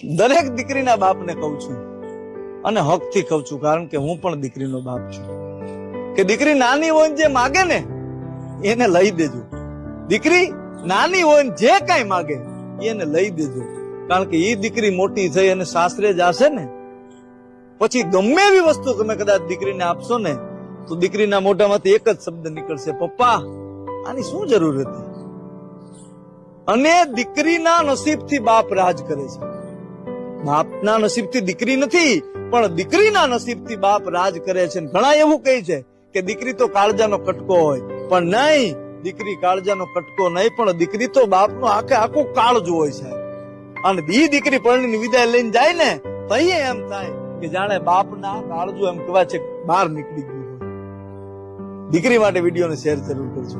દરેક દીકરીના બાપને કહું છું અને હકથી કહું છું, કારણ કે હું પણ દીકરીનો બાપ છું, કે દીકરી નાની હોય જે માગે ને એને લઈ દેજો. દીકરી નાની હોય જે કઈ માગે એને લઈ દેજો, કારણ કે એ દીકરી મોટી થઈ અને સાસરે જશે ને પછી ગમે એવી વસ્તુ તમે કદાચ દીકરીને આપશો ને તો દીકરીના મોઢામાંથી એક જ શબ્દ નીકળશે, પપ્પા આની શું જરૂર હતી. અને દીકરીના નસીબથી બાપ રાજ કરે છે. બાપના નસીબથી દીકરી નથી, પણ દીકરીના નસીબથી બાપ રાજ કરે છે. ઘણા એવું કહે છે કે દીકરી તો કાળજાનો કટકો હોય, પણ નહીં, દીકરી કાળજાનો કટકો નહીં, પણ દીકરી તો બાપનો આખો કાળજો હોય છે. અને ઈ દીકરી પરણીને વિદાય લઈને જાય ને તો એમ થાય કે જાણે બાપના કાળજો એમ કહેવાય છે બહાર નીકળી ગયું હોય. દીકરી માટે વિડીયોને શેર જરૂર કરજો.